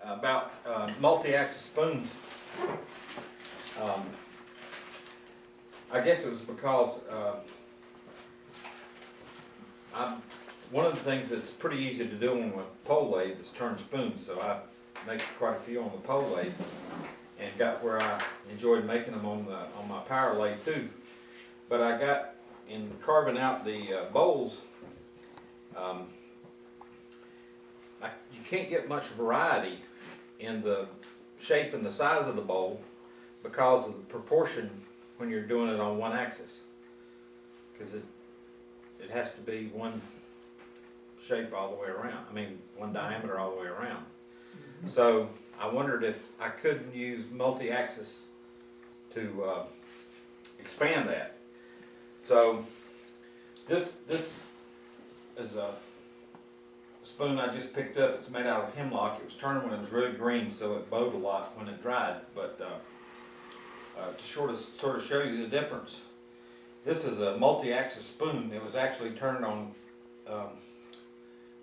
about multi-axis spoons. I guess it was because one of the things that's pretty easy to do on a pole lathe is turn spoons, so I make quite a few on the pole lathe, and got where I enjoyed making them on my power lathe too. But I got in carving out the bowls. You can't get much variety in the shape and the size of the bowl because of the proportion when you're doing it on one axis, because it has to be one shape all the way around. I mean, one diameter all the way around. So I wondered if I couldn't use multi-axis to expand that. So this is a spoon I just picked up. It's made out of hemlock. It was turning when it was really green, so it bowed a lot when it dried. But to sort of show you the difference, this is a multi-axis spoon. It was actually turned on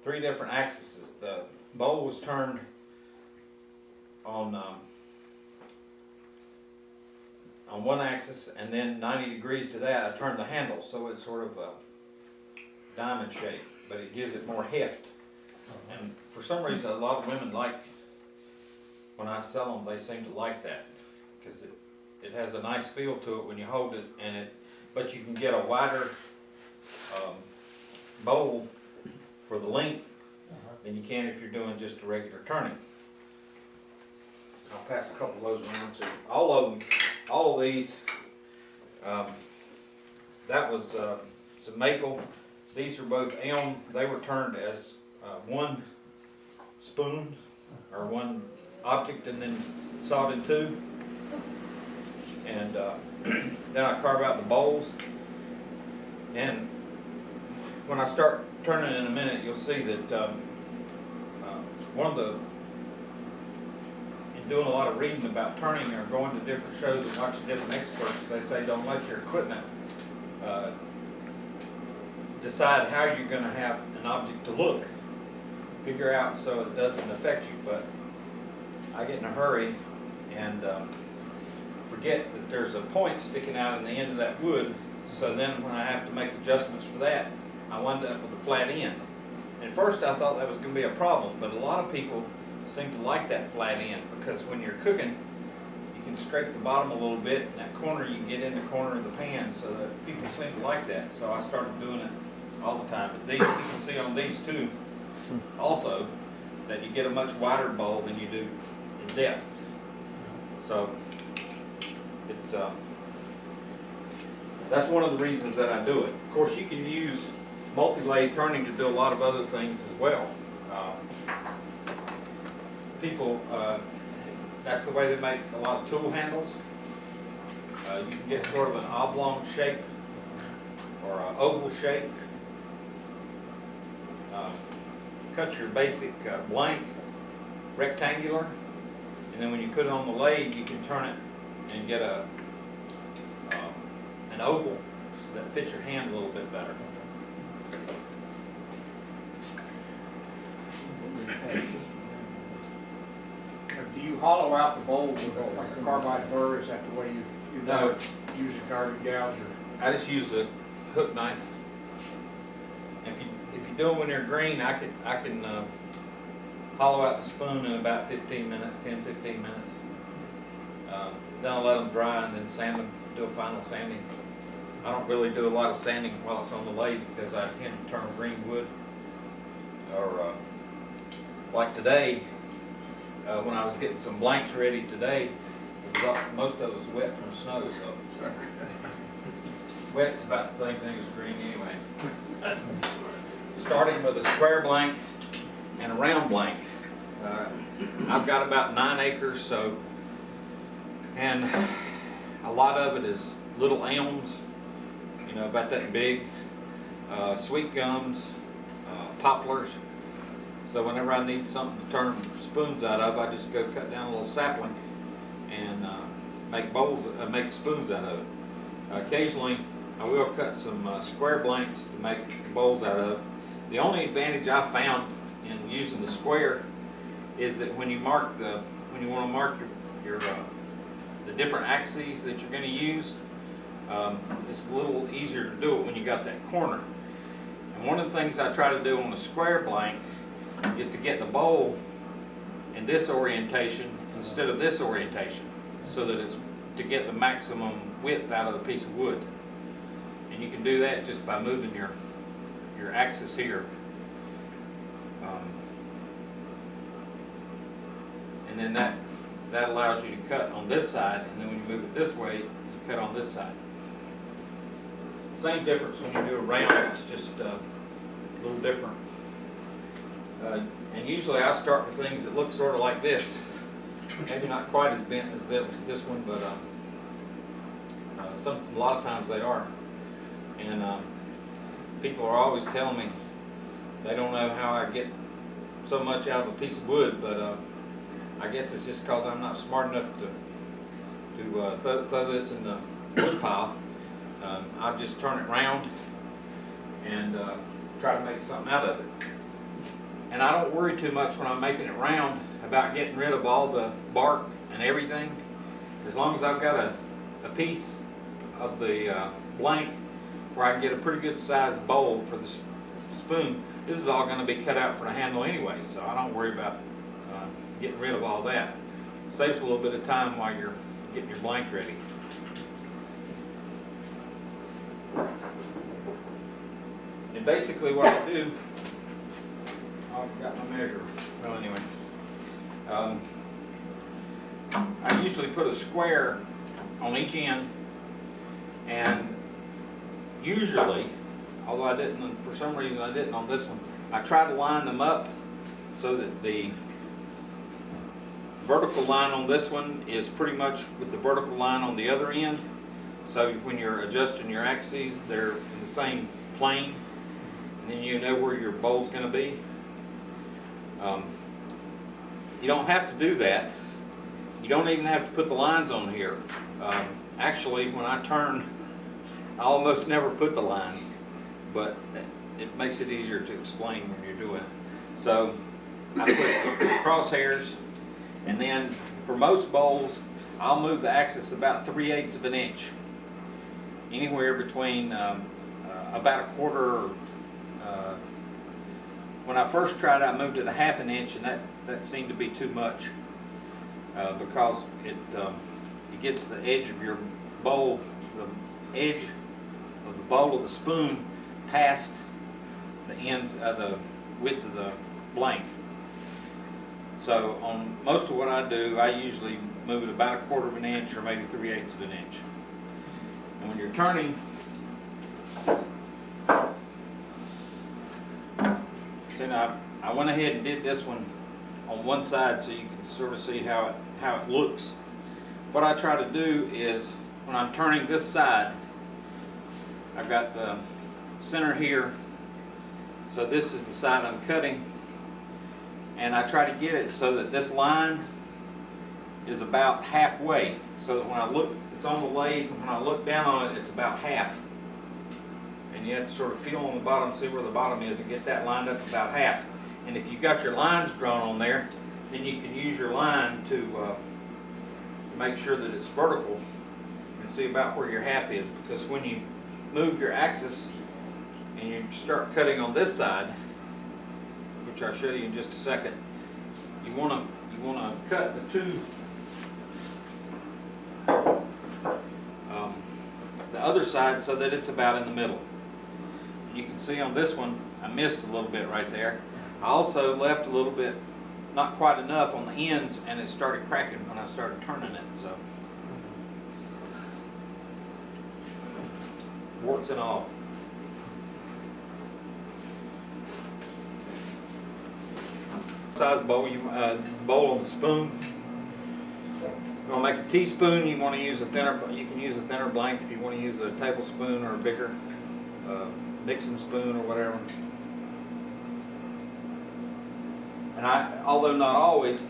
3 different axes. The bowl was turned on one axis, and then 90 degrees to that I turned the handle, so it's sort of a diamond shape, but it gives it more heft. And for some reason, a lot of women like, when I sell them, they seem to like that, because it has a nice feel to it when you hold it, but you can get a wider bowl for the length than you can if you're doing just a regular turning. I'll pass a couple of those around. So all of these, that was some maple. These are both elm. They were turned as one spoon or one object and then sawed in 2. And then I carve out the bowls. And when I start turning in a minute, you'll see that in doing a lot of reading about turning or going to different shows and watching different experts, they say don't let your equipment decide how you're going to have an object to look. Figure out so it doesn't affect you. But I get in a hurry and forget that there's a point sticking out in the end of that wood, so then when I have to make adjustments for that, I wind up with a flat end. At first I thought that was going to be a problem, but a lot of people seem to like that flat end, because when you're cooking, you can scrape the bottom a little bit, and that corner you can get in the corner of the pan, so that people seem to like that. So I started doing it all the time. But these, you can see on these two also that you get a much wider bowl than you do in depth. So it's that's one of the reasons that I do it. Of course, you can use multi-lathe turning to do a lot of other things as well. People, that's the way they make a lot of tool handles. You can get sort of an oblong shape or an oval shape. Cut your basic blank rectangular, and then when you put it on the lathe, you can turn it and get an oval so that fits your hand a little bit better. Do you hollow out the bowl with like a carbide burr? Is that the way you No. use a carbide gouge? Or? I just use a hook knife. If you do them when they're green, I can hollow out the spoon in about 15 minutes, 10-15 minutes. Then I'll let them dry and then sand them, do a final sanding. I don't really do a lot of sanding while it's on the lathe because I tend to turn green wood. Or like today, when I was getting some blanks ready today, most of it was wet from snow, so wet's about the same thing as green anyway. Starting with a square blank and a round blank. I've got about 9 acres, so, and a lot of it is little elms, you know, about that big, sweet gums, poplars. So whenever I need something to turn spoons out of, I just go cut down a little sapling and make spoons out of it. Occasionally, I will cut some square blanks to make bowls out of. The only advantage I found in using the square is that when you want to mark your the different axes that you're going to use, it's a little easier to do it when you got that corner. And one of the things I try to do on a square blank is to get the bowl in this orientation instead of this orientation, so that it's to get the maximum width out of the piece of wood. And you can do that just by moving your axis here. And then that allows you to cut on this side, and then when you move it this way, you cut on this side. Same difference when you do a round, it's just a little different. And usually I start with things that look sort of like this. Maybe not quite as bent as this one, but a lot of times they are. And people are always telling me they don't know how I get so much out of a piece of wood, but I guess it's just because I'm not smart enough to throw this in the wood pile. I'll just turn it round and try to make something out of it. And I don't worry too much when I'm making it round about getting rid of all the bark and everything. As long as I've got a piece of the blank where I can get a pretty good sized bowl for the spoon. This is all going to be cut out for the handle anyway, so I don't worry about getting rid of all that. It saves a little bit of time while you're getting your blank ready. And basically what I do, I forgot my measure. Well, anyway, I usually put a square on each end, and usually, although I didn't, for some reason I didn't on this one, I try to line them up so that the vertical line on this one is pretty much with the vertical line on the other end. So when you're adjusting your axes, they're in the same plane, and then you know where your bowl's going to be. You don't have to do that. You don't even have to put the lines on here. Actually, when I turn, I almost never put the lines, but it makes it easier to explain when you're doing it. So I put crosshairs, and then for most bowls, I'll move the axis about 3/8 of an inch, anywhere between about a quarter. When I first tried it, I moved it a 1/2 inch, and that seemed to be too much because it gets the edge of your bowl, the edge of the bowl of the spoon past the end of the width of the blank. So on most of what I do, I usually move it about a quarter of an inch or maybe 3/8 of an inch. And when you're turning, see now I went ahead and did this one on one side so you can sort of see how it looks. What I try to do is when I'm turning this side, I've got the center here, so this is the side I'm cutting, and I try to get it so that this line is about halfway, so that when I look, it's on the lathe, and when I look down on it, it's about half. And you have to sort of feel on the bottom, see where the bottom is, and get that lined up about half. And if you've got your lines drawn on there, then you can use your line to make sure that it's vertical and see about where your half is. Because when you move your axis and you start cutting on this side, which I'll show you in just a second, you want to cut the two, the other side, so that it's about in the middle. You can see on this one, I missed a little bit right there. I also left a little bit, not quite enough on the ends, and it started cracking when I started turning it. So, warts and all. Size bowl, bowl on the spoon. You want to make a teaspoon, you want to use a thinner. You can use a thinner blank if you want to use a tablespoon or a bigger mixing spoon or whatever. And although not always,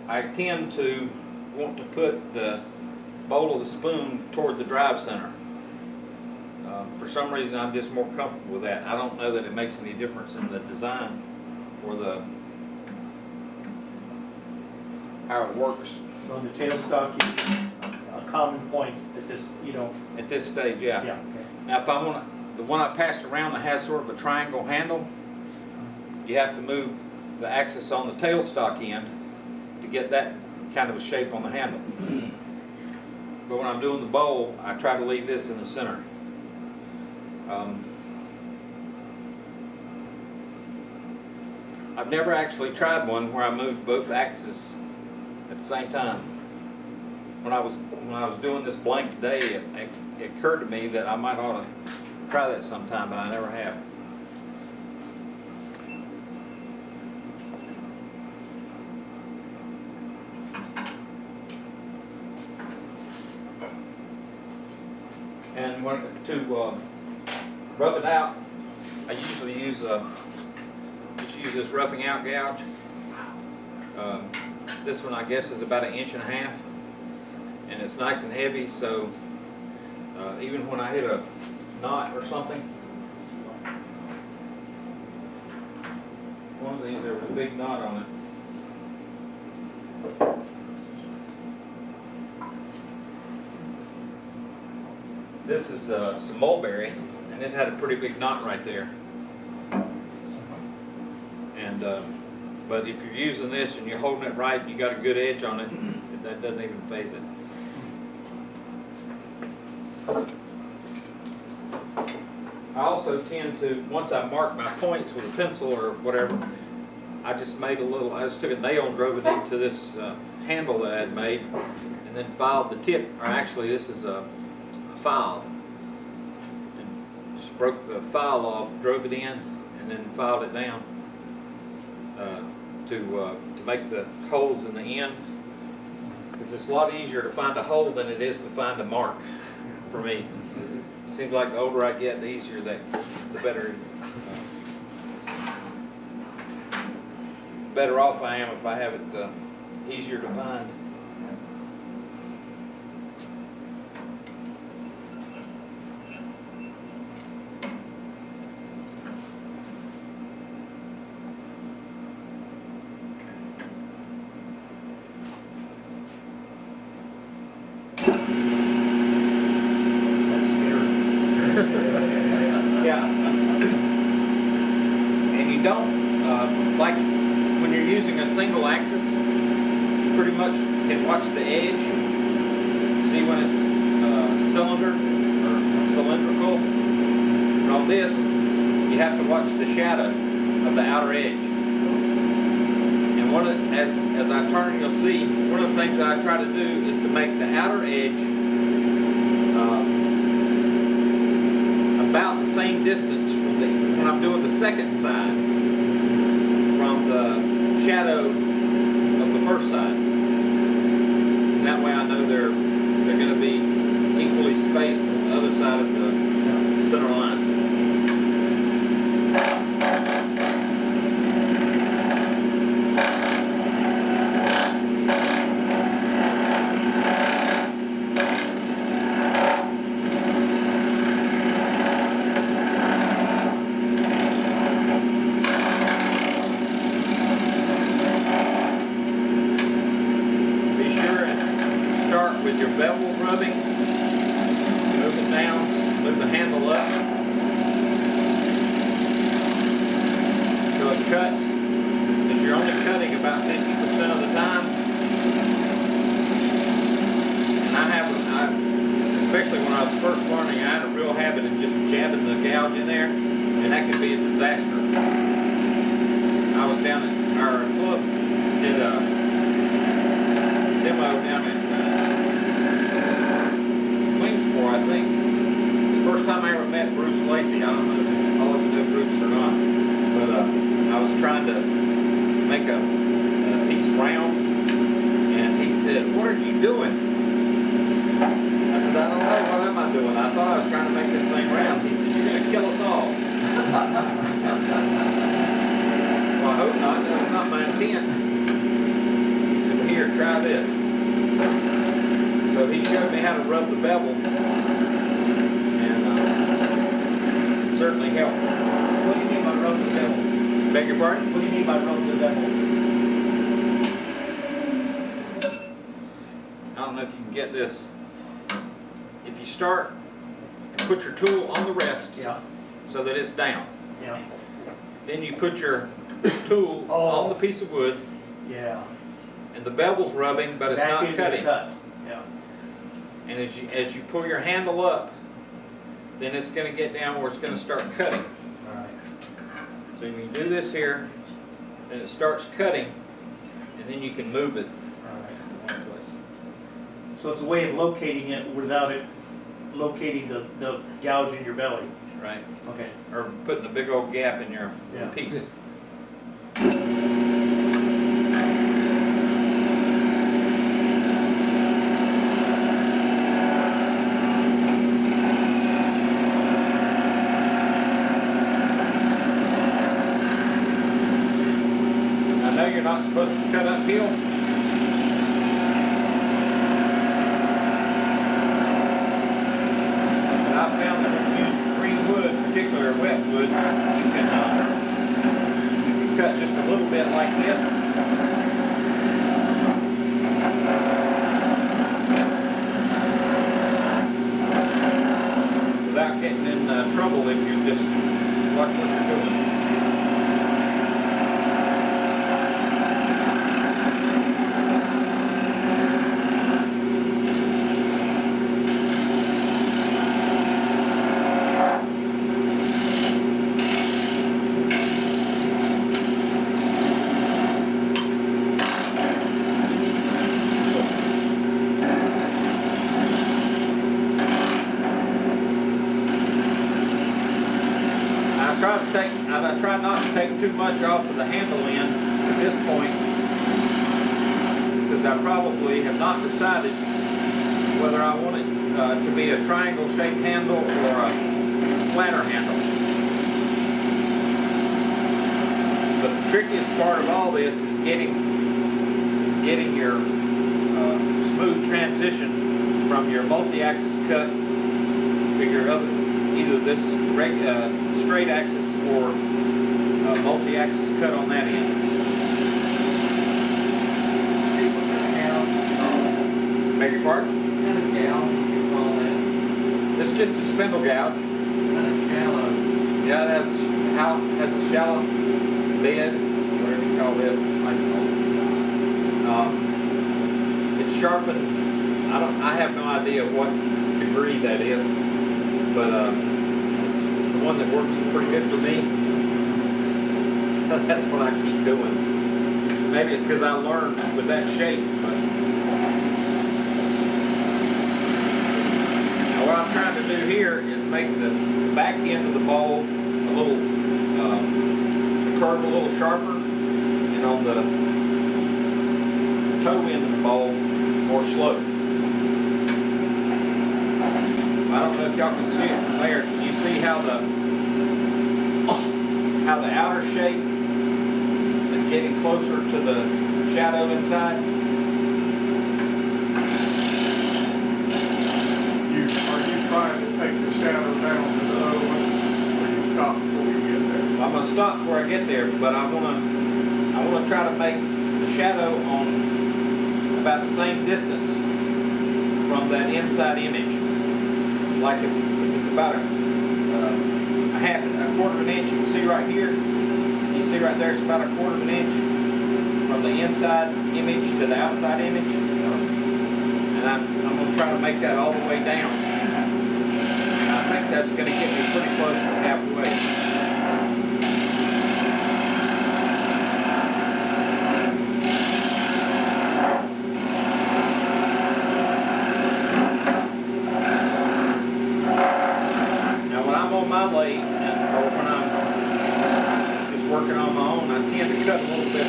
I tend to want to put the bowl of the spoon toward the drive center. For some reason, I'm just more comfortable with that. I don't know that it makes any difference in the design or the how it works On the tailstock, a common point at this, you know, at this stage, yeah. yeah, okay. Now, if I want the one I passed around that has sort of a triangle handle, you have to move the axis on the tailstock end to get that kind of a shape on the handle. But when I'm doing the bowl, I try to leave this in the center. I've never actually tried one where I moved both axes at the same time. When I was doing this blank today, it occurred to me that I might ought to try that sometime, but I never have. And to rough it out, I usually use this roughing out gouge. This one I guess is about 1.5 inches, and it's nice and heavy, so even when I hit a knot or something, one of these, there was a big knot on it. This is some mulberry, and it had a pretty big knot right there. And but if you're using this and you're holding it right, and you got a good edge on it, that doesn't even phase it. I also tend to, once I mark my points with a pencil or whatever, I just took a nail and drove it into this handle that I had made, and then filed the tip, or actually this is a file, and just broke the file off, drove it in, and then filed it down to make the holes in the end, because it's a lot easier to find a hole than it is to find a mark for me. It seems like the older I get, the easier the better off I am if I have it easier to find. That's scary. Yeah. And you don't, like when you're using a single axis, you pretty much can watch the edge, see when it's cylinder or cylindrical. But on this, you have to watch the shadow of the outer edge. And as I turn, you'll see, one of the things that I try to do is to make the outer edge about the same distance from when I'm doing the second side from the shadow of the first side. And that way I know they're going to be equally spaced on the other side of the center line. With your bevel rubbing, move it down, move the handle up till it cuts, because you're only cutting about 50% of the time. And especially when I was first learning, I had a real habit of just jabbing the gouge in there, and that could be a disaster. I was down at our club, did a demo down at I think. It's the first time I ever met Bruce Lacey. I don't know if all of you know Bruce or not, but I was trying to make a piece round, and he said, "What are you doing?" I said, "I don't know. What am I doing? I thought I was trying to make this thing round." He said, "You're going to kill us all." Well, I hope not. That's not my intent. He said, "Well, here, try this." So he showed me how to rub the bevel, and it certainly helped. What do you mean by rub the bevel? Beg your pardon? What do you mean by rub the bevel? don't know if you can get this. If you start, put your tool on the rest Yeah, so that it's down. yeah, Then you put your tool on the piece of wood, yeah. and the bevel's rubbing, but it's Back not into the cutting. cut. Yeah, And as you pull your handle up, then it's going to get down where it's going to start cutting. all right. So when you do this here, then it starts cutting, and then you can move it. All right. So it's a way of locating it without it locating the gouge in your belly. Right? Okay. Or putting a big old gap in your Yeah. piece. I know you're not supposed to cut uphill. But I found that when you use green wood, particularly wet wood, you can cut just a little bit like this. Without getting in trouble if you just watch what you're doing. I try not to take too much off of the handle end at this point, because I probably have not decided whether I want it to be a triangle shaped handle or a flatter handle. But the trickiest part of all this is getting your smooth transition from your multi-axis cut to your other, either this straight axis or multi-axis cut on that end. Beg your pardon? Kind of gouge, you call that. It's just a spindle gouge. Kind of shallow. Yeah, it has a shallow bed, whatever you call it. It's sharpened. I have no idea what degree that is, but it's the one that works pretty good for me. So that's what I keep doing. Maybe it's because I learned with that shape, but now what I'm trying to do here is make the back end of the bowl a little, the curve a little sharper, and on the toe end of the bowl more slow. I don't know if y'all can see it from there. Can you see how the outer shape is getting closer to the shadow inside? Are you trying to take the shadow down to the other one, or you stop before you get there? I'm gonna stop before I get there, but I wanna try to make the shadow on about the same distance from that inside image. Like if it's about a quarter of an inch, you can see right here. You see right there, it's about a quarter of an inch from the inside image to the outside image. And I'm going to try to make that all the way down. And I think that's going to get me pretty close to halfway. Working on my own, I tend to cut a little bit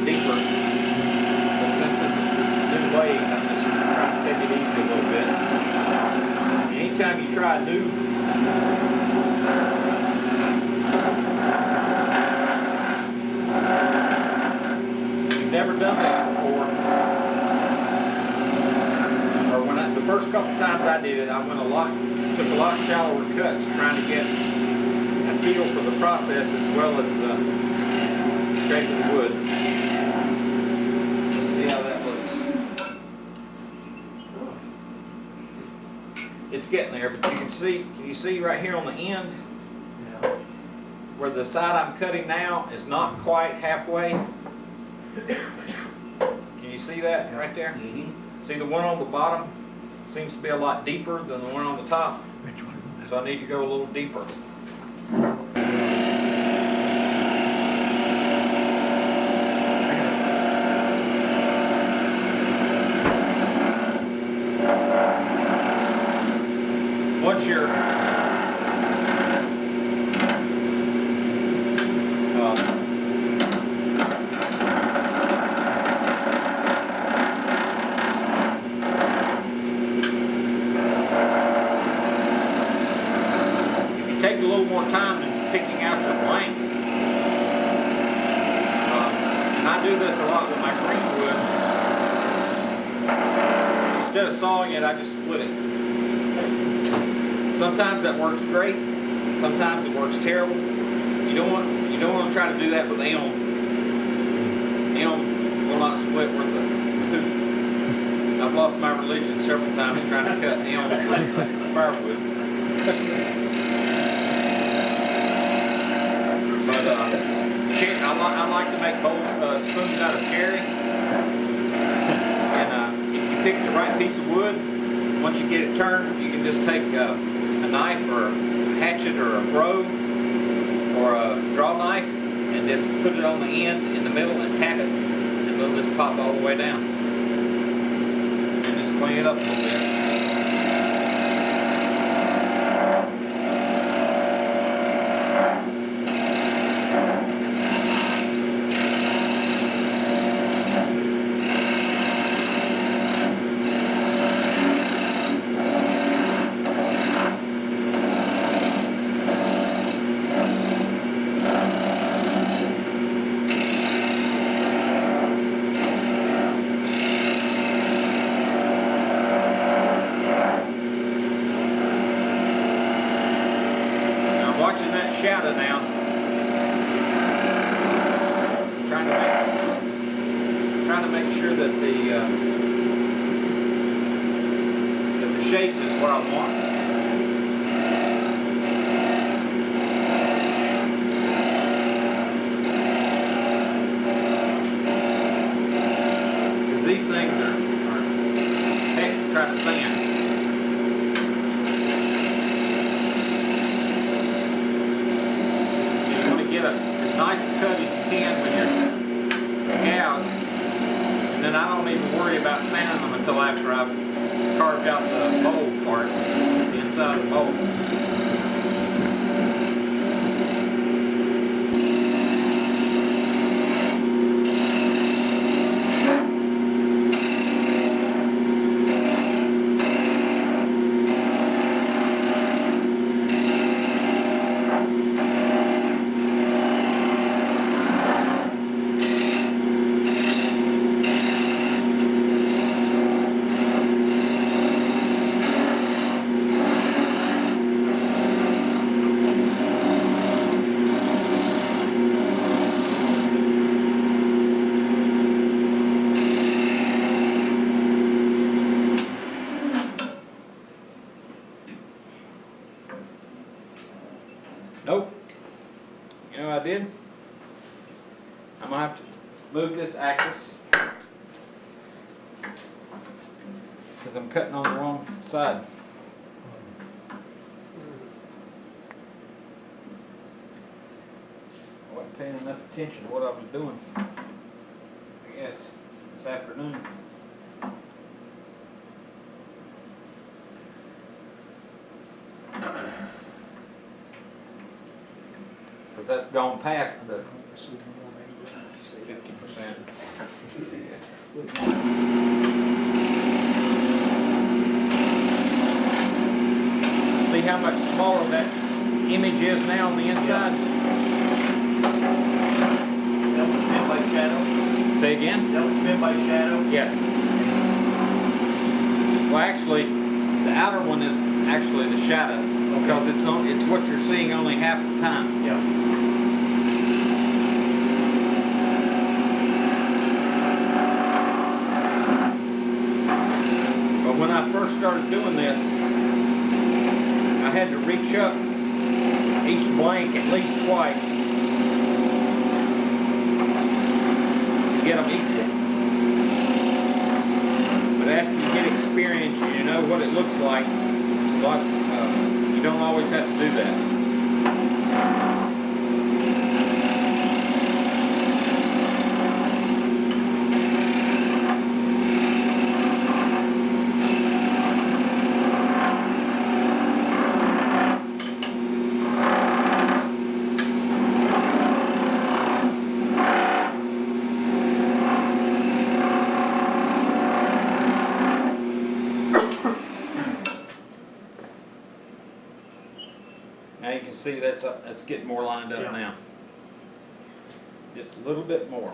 deeper, but since this is a new lathe, I'm just trying to take it easy a little bit. Anytime you try a new you've never done that before, or when the first couple times I did it, I took a lot shallower cuts trying to get feel for the process as well as the shape of the wood. Let's see how that looks. getting there, but can you see right here on the end, Yeah. where the side I'm cutting now is not quite halfway? Can you see that right there? See the one on the bottom seems to be a lot deeper than the one on the top. Which one? So I need to go a little deeper. Once you're if you take a little more time in picking out your blanks, and I do this a lot with my green wood, instead of sawing it, I just split it. Sometimes that works great. Sometimes it works terrible. You don't want to try to do that with elm. Elm will not split worth a hoot. I've lost my religion several times trying to cut elm with firewood. But I like to make bowl spoons out of cherry. And if you pick the right piece of wood, once you get it turned, you can just take a knife or a hatchet or a froe or a draw knife and just put it on the end in the middle and tap it, and it'll just pop all the way down. And just clean it up a little bit. Shadow now. Trying to make sure that the shape is what I want. Because these things are heck to try to sand. Get as nice a cut as you can with your gouge, and then I don't even worry about sanding them until after I've carved out the bowl part, the inside of the bowl. Nope. You know what I did? I'm gonna have to move this axis because I'm cutting on the wrong side. I wasn't paying enough attention to what I was doing, I guess, this afternoon. Because that's gone past the 50%. See how much smaller that image is now on the inside? That was meant by shadow? Say again? That was meant by shadow? Yes. Well, actually, the outer one is actually the shadow because it's what you're seeing only half the time. Yeah. But when I first started doing this, had to reach up each blank at least twice to get them equal. But after you get experience, you know what it looks like. It's a lot, you don't always have to do that. Now you can see that's getting more lined up Yeah. now. Just a little bit more.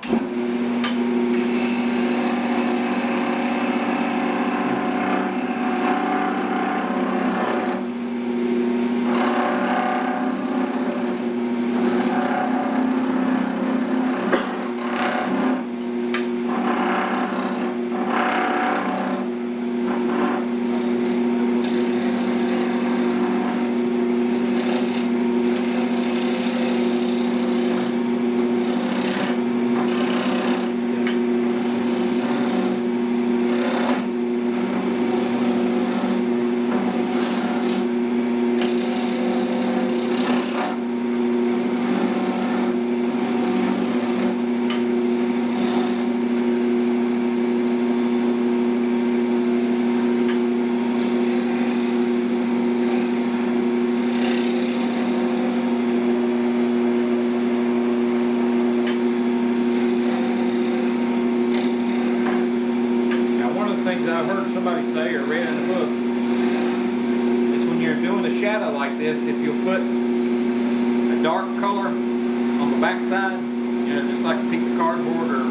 I've heard somebody say or read in the book is when you're doing a shadow like this, if you'll put a dark color on the back side, you know, just like a piece of cardboard or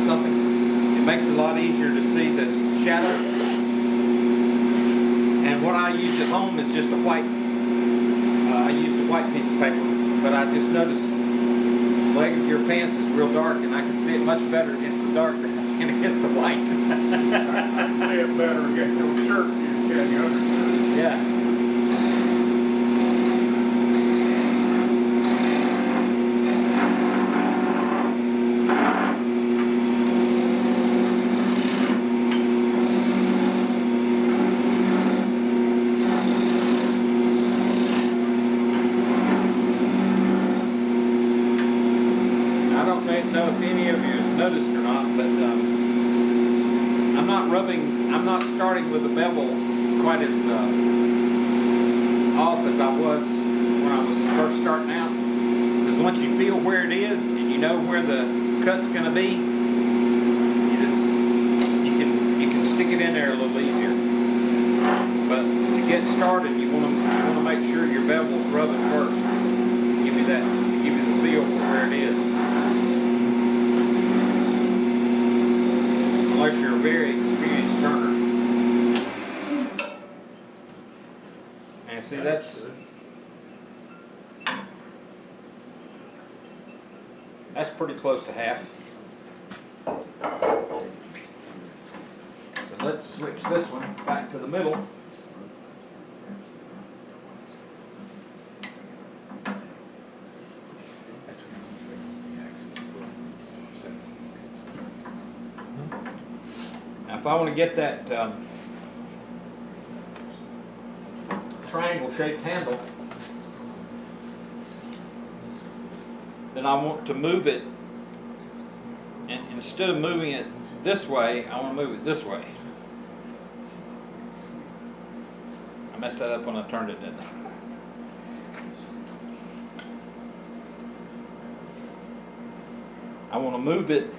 something, it makes it a lot easier to see the shadow. And what I use at home is just a white, I use a white piece of paper, but I just noticed the leg of your pants is real dark and I can see it much better against the dark than I can against the white. I can see it better against your shirt than you can your undershirt. Yeah. I don't know if any of you have noticed or not, but I'm not starting with the bevel quite as off as I was when I was first starting out. Because once you feel where it is and you know where the cut's going to be, you can stick it in there a little easier. But to get started, you want to make sure your bevel's rubbing first. Give you the feel for where it is. Unless you're a very experienced turner. And see, that's pretty close to half. So let's switch this one back to the middle. Now, if I want to get that triangle-shaped handle, then I want to move it, and instead of moving it this way, I want to move it this way. I messed that up when I turned it, didn't I? I want to move it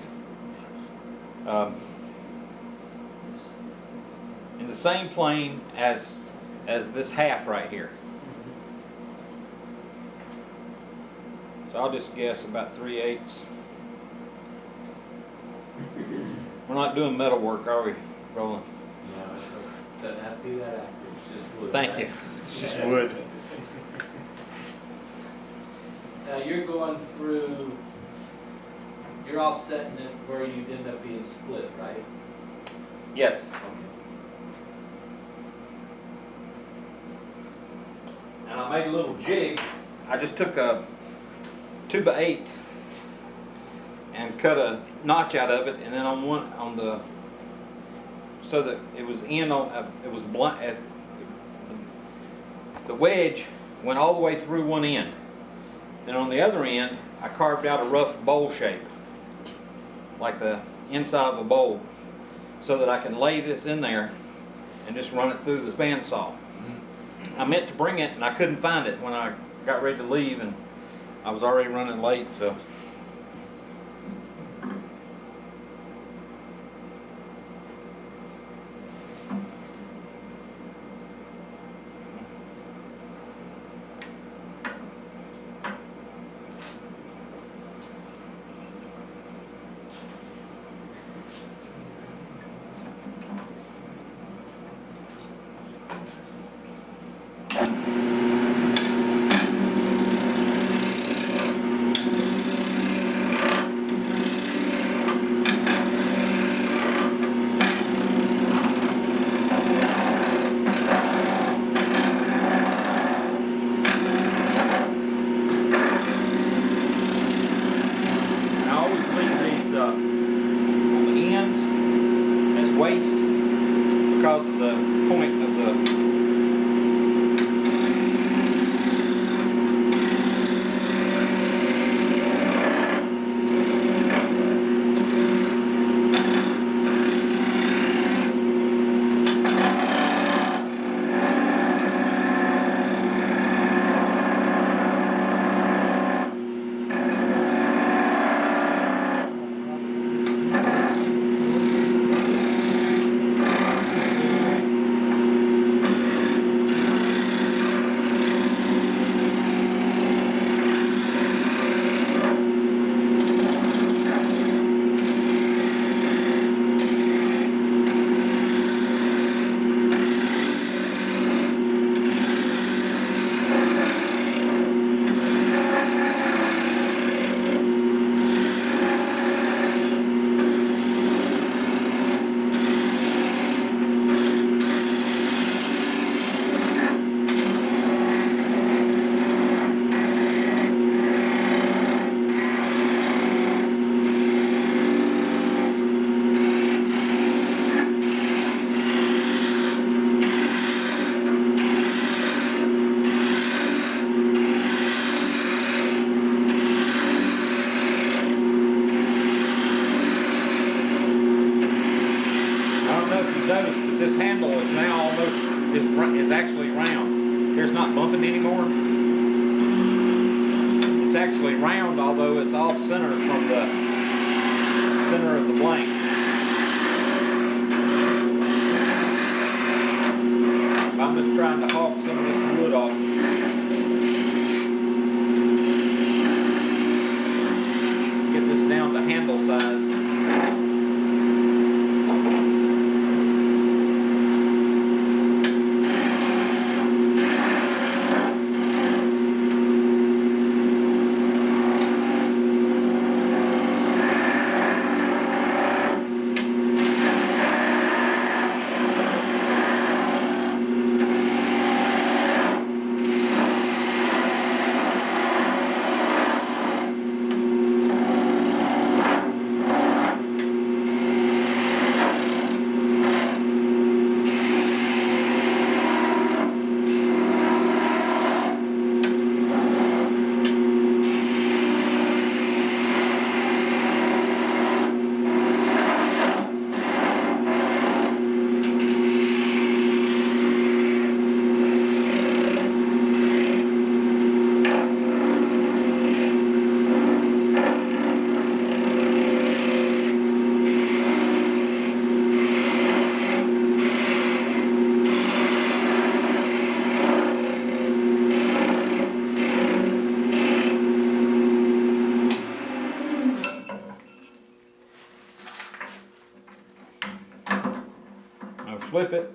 in the same plane as this half right here. So I'll just guess about 3/8. We're not doing metal work, are we, Roland? No, it doesn't have to be that accurate, it's just wood. Thank right? you. It's just wood. Now you're going through, you're all setting it where you'd end up being split, right? Yes. Okay. and I made a little jig. I just took a 2x8 and cut a notch out of it, and then on the so that it was in on it was blunt at the wedge went all the way through one end. Then on the other end, I carved out a rough bowl shape, like the inside of a bowl, so that I can lay this in there and just run it through the bandsaw. I meant to bring it and I couldn't find it when I got ready to leave, and I was already running late, so. Because of the point of the noticed that this handle is now almost is actually round. Here's not bumping anymore. It's actually round, although it's off center from the center of the blank. I'm just trying to hawk some of this wood off. Get this down to handle size. Flip it.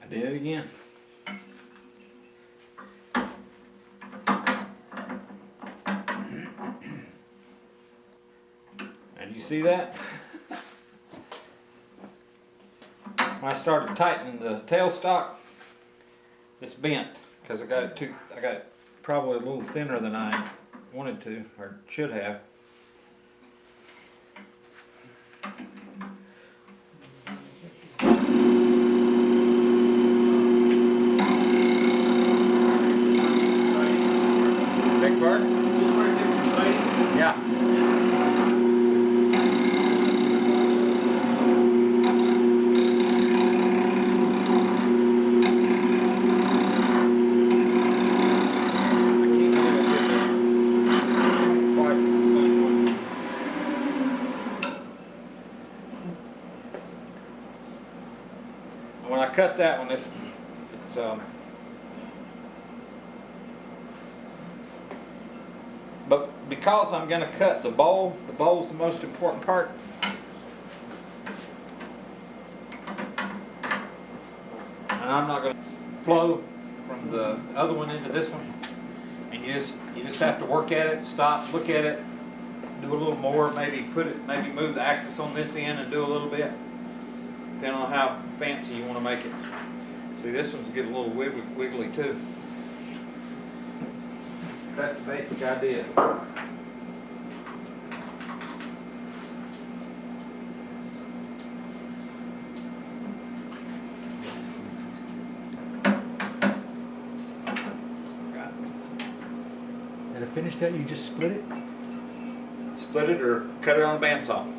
I did it again. And you see that? When I started tightening the tailstock, it's bent because I got it probably a little thinner than I wanted to or should have. Big bird? Is this where it gets exciting? Yeah. When I cut that one, it's but because I'm going to cut the bowl's the most important part. And I'm not going to flow from the other one into this one. And you just have to work at it, stop, look at it, do a little more, maybe move the axis on this end and do a little bit, depending on how fancy you want to make it. See, this one's getting a little wiggly too. That's the basic idea. And to finish that, you just split it? Split it or cut it on a bandsaw.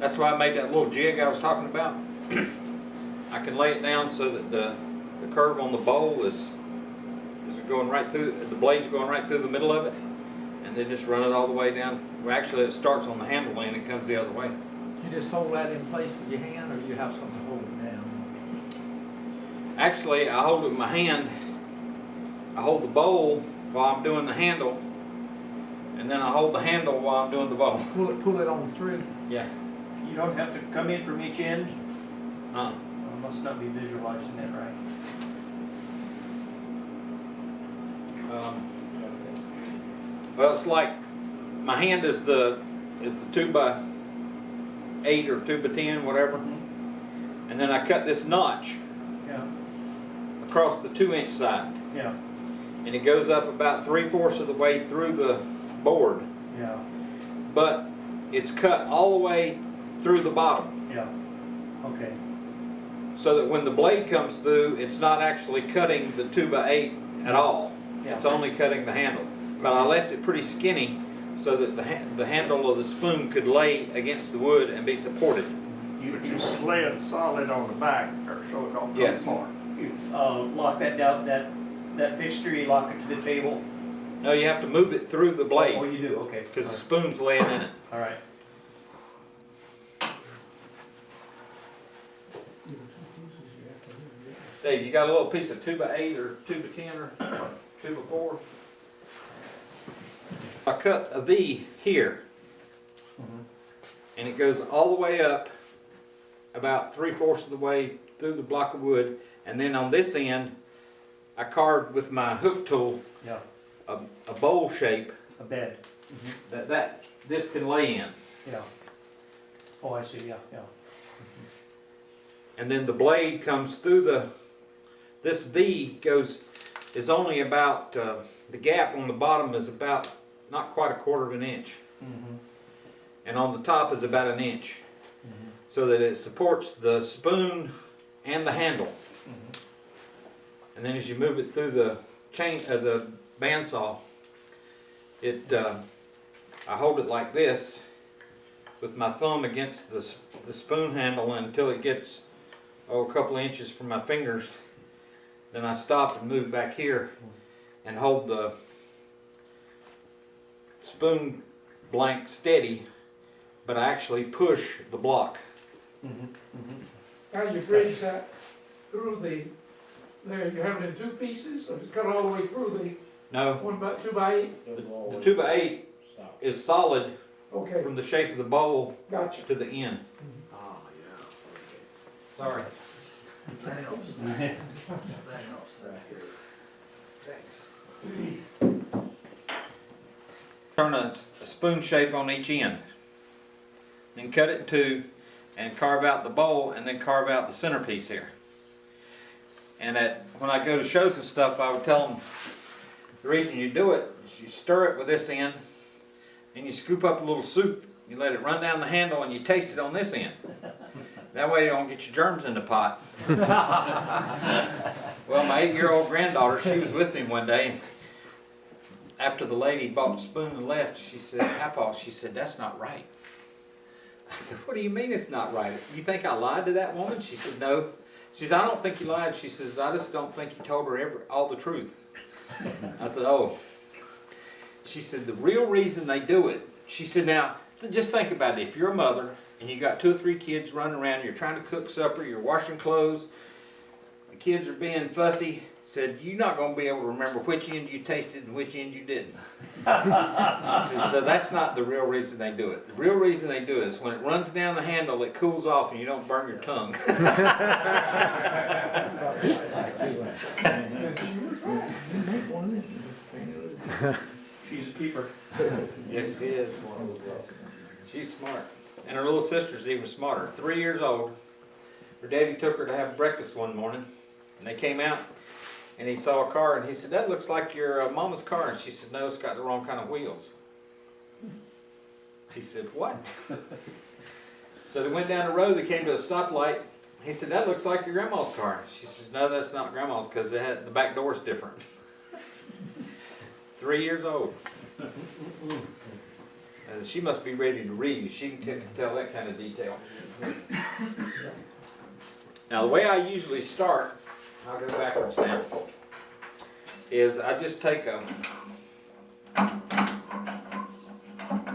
That's why I made that little jig I was talking about. I can lay it down so that the curve on the bowl is going right through, the blade's going right through the middle of it, and then just run it all the way down. Well, actually, it starts on the handle and it comes the other way. You just hold that in place with your hand, or you have something to hold it down? Actually, I hold it with my hand. I hold the bowl while I'm doing the handle, and then I hold the handle while I'm doing the bowl. Pull it on through? Yeah. You don't have to come in from each end? Uh, I must not be visualizing that right. Well, it's like my hand is the 2x8 or 2x10, whatever, and then I cut this notch Yeah, across the 2-inch side, yeah, and it goes up about 3/4 of the way through the board, yeah, but it's cut all the way through the bottom, yeah. Okay, so that when the blade comes through, it's not actually cutting the 2x8 at all. yeah. It's only cutting the handle. But I left it pretty skinny so that the handle of the spoon could lay against the wood and be supported. But you slid solid on the back there, so it don't come Yes. apart. You lock that down, that fixture, you lock it to the table? No, you have to move it through the Oh, blade you do, okay. because the spoon's laying in it. All right. Dave, you got a little piece of 2x8 or 2x10 or 2x4? I cut a V here, and it goes all the way up about 3/4 of the way through the block of wood, and then on this end I carved with my hook tool Yeah, a bowl shape a bed. that this can lay in, Yeah. Oh, I see, yeah, yeah. and then the blade comes through this V is only about the gap on the bottom is about not quite 1/4 of an inch, and on the top is about 1 inch, so that it supports the spoon and the handle. And then as you move it through the the bandsaw, I hold it like this with my thumb against the spoon handle until it gets a couple of inches from my fingers. Then I stop and move back here and hold the spoon blank steady, but I actually push the block. How you bridge that through there, you have it in 2 pieces, or you cut all the way through No, 2x8? the 2x8 is solid Okay, from the shape of the bowl gotcha. to the end. Sorry. That helps. That helps, that's good. Thanks. Turn a spoon shape on each end. Then cut it in two and carve out the bowl and then carve out the centerpiece here. And when I go to shows and stuff, I would tell them the reason you do it is you stir it with this end and you scoop up a little soup, you let it run down the handle and you taste it on this end. That way you don't get your germs in the pot. Well, my 8-year-old granddaughter, she was with me one day. After the lady bought the spoon and left, she said, Papa, she said, that's not right. I said, what do you mean it's not right? You think I lied to that woman? She said, no. She said, I don't think you lied. She says, I just don't think you told her all the truth. I said, oh. She said, the real reason they do it, she said, now, just think about it. If you're a mother and you got 2 or 3 kids running around, you're trying to cook supper, you're washing clothes, the kids are being fussy, said, you're not going to be able to remember which end you tasted and which end you didn't. She said, so that's not the real reason they do it. The real reason they do it is when it runs down the handle, it cools off and you don't burn your tongue. She's a keeper. Yes, she is. She's smart. And her little sister's even smarter. 3 years old. Her daddy took her to have breakfast one morning. And they came out and he saw a car and he said, that looks like your mama's car. And she said, no, it's got the wrong kind of wheels. He said, what? So they went down the road, they came to a stoplight. He said, that looks like your grandma's car. She says, no, that's not grandma's because the back door's different. 3 years old. And she must be ready to read. She can tell that kind of detail. Now the way I usually start, I'll go backwards now, is I just take a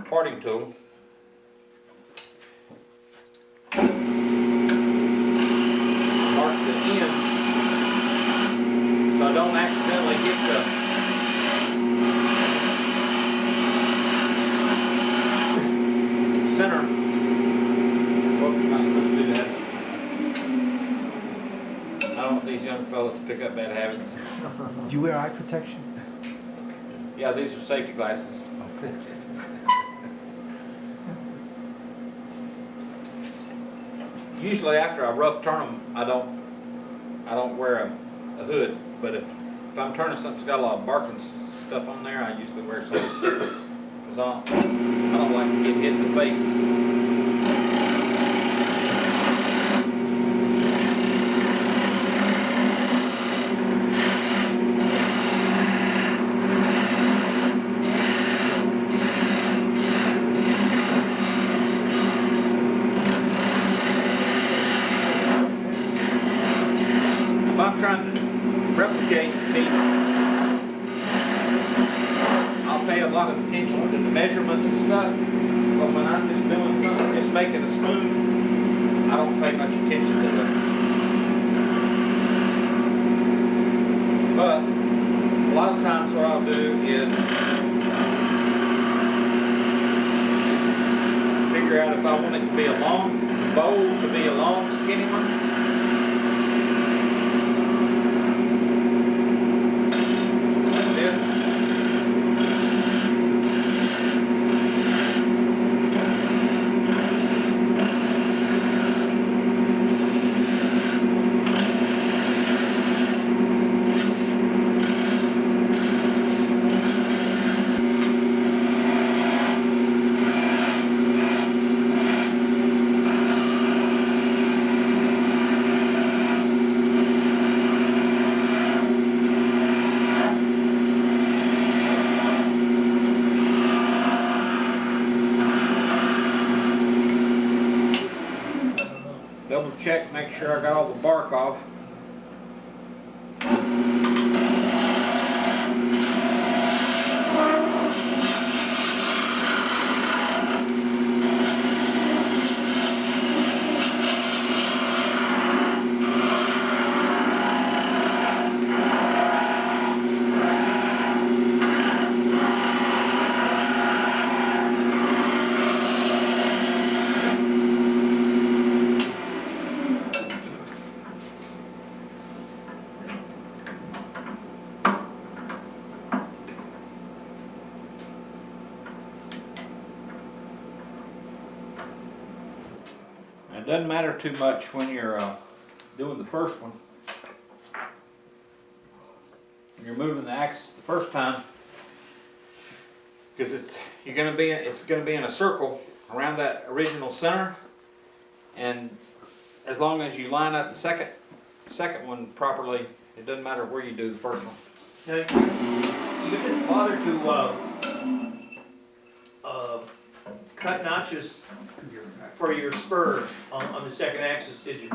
parting tool, mark the end so I don't accidentally hit the center. Whoops, not supposed to do that. I don't want these young fellas to pick up bad habits. Do you wear eye protection? Yeah, these are safety glasses. Usually after I rough turn them, I don't wear a hood, but if I'm turning something that's got a lot of bark and stuff on there, I usually wear something. Because I don't like to get hit in the face. If I'm trying to replicate these, I'll pay a lot of attention to the measurements and stuff, but when I'm just doing something, just making a spoon, I don't pay much attention to them. But a lot of times what I'll do is figure out if I want it to be a long bowl, to be a long skinny one. Double check, make sure I got all the bark off. doesn't matter too much when you're, doing the first one. You're moving the axis the first time, because it's gonna be in a circle around that original center, and as long as you line up the second one properly, it doesn't matter where you do the first one. Now, you didn't bother to, cut notches for your spur on the second axis, did you?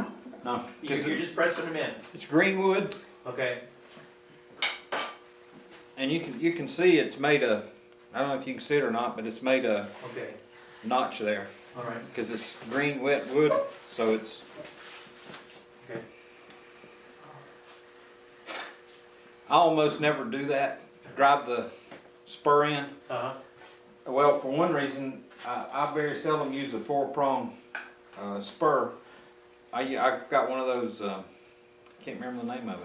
No, because You're just pressing them in, it's green wood, okay? and you can see it's made a, I don't know if you can see it or not, but it's made a Okay, notch there, all right, because it's green wet wood, so it's. okay. I almost never do that, drive the spur in. Uh-huh, Well, for one reason, I very seldom use a 4-prong spur. I've got one of those, can't remember the name of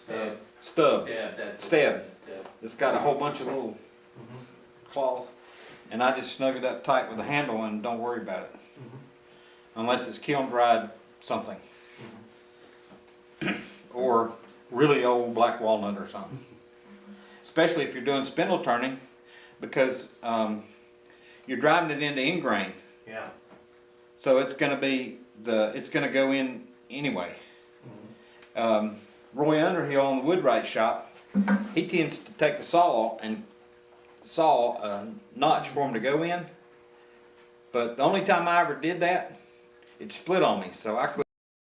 it. Stub. Yeah, that's. Stab. Stab. It's got a whole bunch of little claws. And I just snug it up tight with a handle and don't worry about it. Unless it's kiln dried something. Or really old black walnut or something. Especially if you're doing spindle turning, because you're driving it into ingrain, yeah. so it's going to go in anyway. Roy Underhill on the Woodwright shop, he tends to take a saw and saw a notch for him to go in. But the only time I ever did that, it split on me, so I quit.